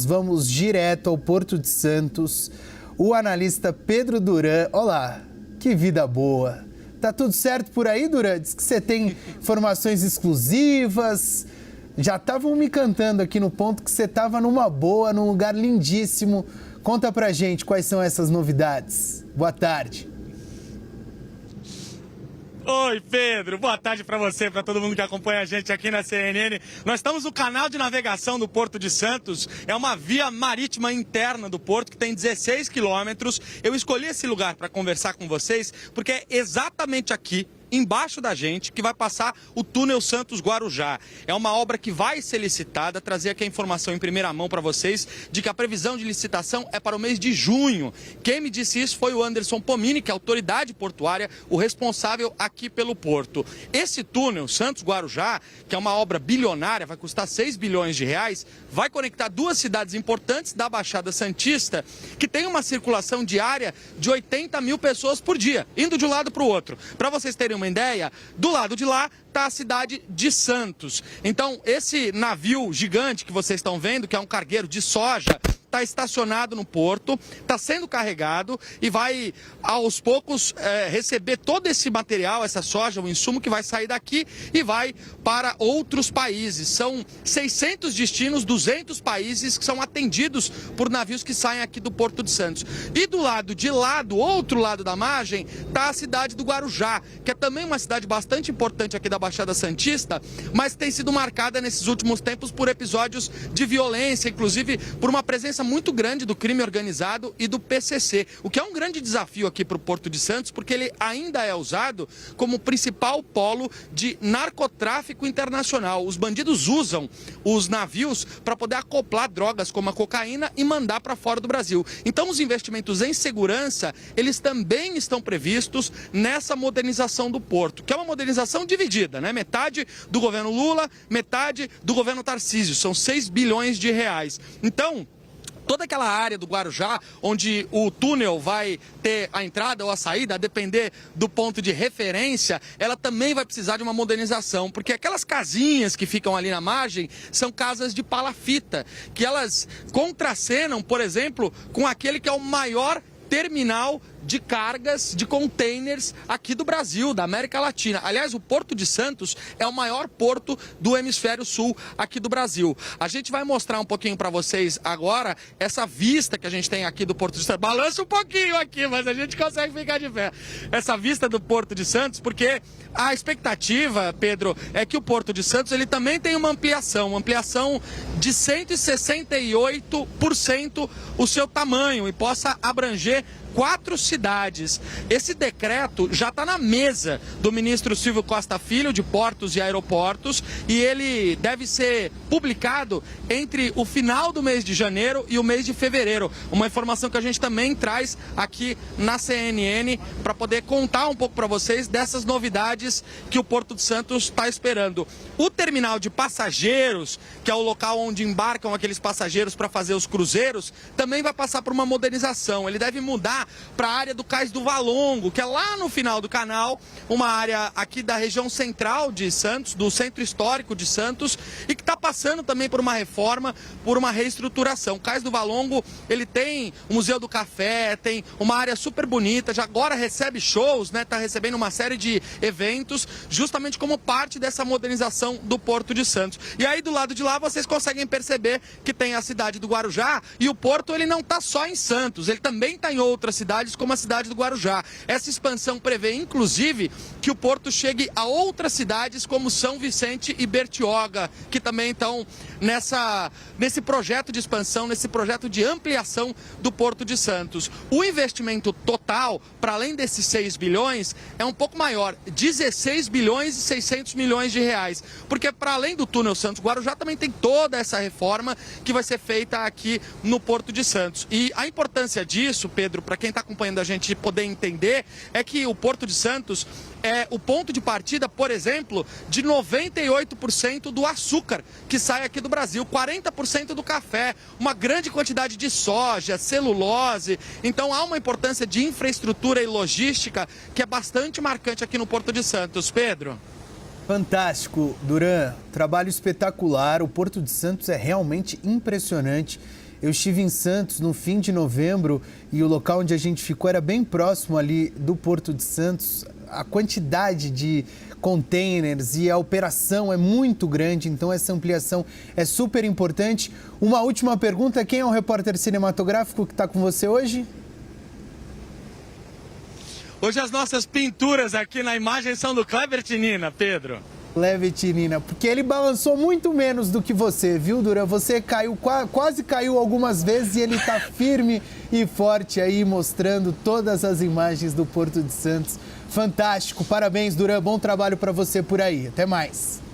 vamos direto ao Porto de Santos. O analista Pedro Duran. Olá, que vida boa. Tá tudo certo por aí, Duran? Diz que você tem informações exclusivas. Já estavam me cantando aqui no ponto que você estava numa boa, num lugar lindíssimo. Conta pra gente quais são essas novidades. Boa tarde. Oi, Pedro. Boa tarde para você, para todo mundo que acompanha a gente aqui na CNN. Nós estamos no canal de navegação do Porto de Santos. É uma via marítima interna do porto que tem 16 quilômetros. Eu escolhi esse lugar para conversar com vocês porque é exatamente aqui, embaixo da gente, que vai passar o túnel Santos-Guarujá. É uma obra que vai ser licitada, trazer aqui a informação em primeira mão para vocês de que a previsão de licitação é para o mês de junho. Quem me disse isso foi o Anderson Pomini, que é a autoridade portuária, o responsável aqui pelo porto. Esse túnel Santos-Guarujá, que é uma obra bilionária, vai custar 6 bilhões de reais, vai conectar duas cidades importantes da Baixada Santista, que tem uma circulação diária de 80 mil pessoas por dia, indo de um lado para o outro. Para vocês terem uma ideia, do lado de lá está a cidade de Santos. Então, esse navio gigante que vocês estão vendo, que é um cargueiro de soja, está estacionado no porto, está sendo carregado e vai, aos poucos, receber todo esse material, essa soja, o insumo que vai sair daqui e vai para outros países. São 600 destinos, 200 países que são atendidos por navios que saem aqui do Porto de Santos. E do lado de lá, do outro lado da margem, está a cidade do Guarujá, que é também uma cidade bastante importante aqui da Baixada Santista, mas tem sido marcada nesses últimos tempos por episódios de violência, inclusive por uma presença muito grande do crime organizado e do PCC, o que é um grande desafio aqui para o Porto de Santos, porque ele ainda é usado como principal polo de narcotráfico internacional. Os bandidos usam os navios para poder acoplar drogas como a cocaína e mandar para fora do Brasil. Então, os investimentos em segurança, eles também estão previstos nessa modernização do porto, que é uma modernização dividida, né? Metade do governo Lula, metade do governo Tarcísio, são 6 bilhões de reais. Então, toda aquela área do Guarujá, onde o túnel vai ter a entrada ou a saída, a depender do ponto de referência, ela também vai precisar de uma modernização, porque aquelas casinhas que ficam ali na margem são casas de palafita, que elas contracenam, por exemplo, com aquele que é o maior terminal de cargas, de containers aqui do Brasil, da América Latina. Aliás, o Porto de Santos é o maior porto do hemisfério sul aqui do Brasil. A gente vai mostrar um pouquinho para vocês agora essa vista que a gente tem aqui do Porto de Santos. Balança um pouquinho aqui, mas a gente consegue ficar de pé. Essa vista do Porto de Santos, porque a expectativa, Pedro, é que o Porto de Santos ele também tem uma ampliação de 168% o seu tamanho e possa abranger 4 cidades. Esse decreto já está na mesa do ministro Silvio Costa Filho, de Portos e Aeroportos, e ele deve ser publicado entre o final do mês de janeiro e o mês de fevereiro. Uma informação que a gente também traz aqui na CNN para poder contar um pouco para vocês dessas novidades que o Porto de Santos está esperando. O terminal de passageiros, que é o local onde embarcam aqueles passageiros para fazer os cruzeiros, também vai passar por uma modernização. Ele deve mudar para a área do Cais do Valongo, que é lá no final do canal, uma área aqui da região central de Santos, do centro histórico de Santos, e que está passando também por uma reforma, por uma reestruturação. O Cais do Valongo, ele tem o Museu do Café, tem uma área super bonita, já agora recebe shows, né? Está recebendo uma série de eventos, justamente como parte dessa modernização do Porto de Santos. E aí do lado de lá vocês conseguem perceber que tem a cidade do Guarujá, e o porto ele não está só em Santos, ele também está em outras cidades, como a cidade do Guarujá. Essa expansão prevê, inclusive, que o porto chegue a outras cidades como São Vicente e Bertioga, que também estão nesse projeto de expansão, nesse projeto de ampliação do Porto de Santos. O investimento total, para além desses 6 bilhões, é um pouco maior, 16 bilhões e 600 milhões de reais, porque para além do túnel Santos-Guarujá, também tem toda essa reforma que vai ser feita aqui no Porto de Santos. E a importância disso, Pedro, para quem está acompanhando a gente poder entender, é que o Porto de Santos é o ponto de partida, por exemplo, de 98% do açúcar que sai aqui do Brasil, 40% do café, uma grande quantidade de soja, celulose. Então há uma importância de infraestrutura e logística que é bastante marcante aqui no Porto de Santos. Pedro? Fantástico, Duran. Trabalho espetacular. O Porto de Santos é realmente impressionante. Eu estive em Santos no fim de novembro e o local onde a gente ficou era bem próximo ali do Porto de Santos. A quantidade de containers e a operação é muito grande, então essa ampliação é super importante. Uma última pergunta, quem é o repórter cinematográfico que está com você hoje? Hoje as nossas pinturas aqui na imagem são do Kleber Tinina, Pedro. Kleber Tinina, porque ele balançou muito menos do que você, viu, Duran? Você caiu, quase caiu algumas vezes e ele está firme e forte aí, mostrando todas as imagens do Porto de Santos. Fantástico, parabéns, Duran, bom trabalho para você por aí. Até mais.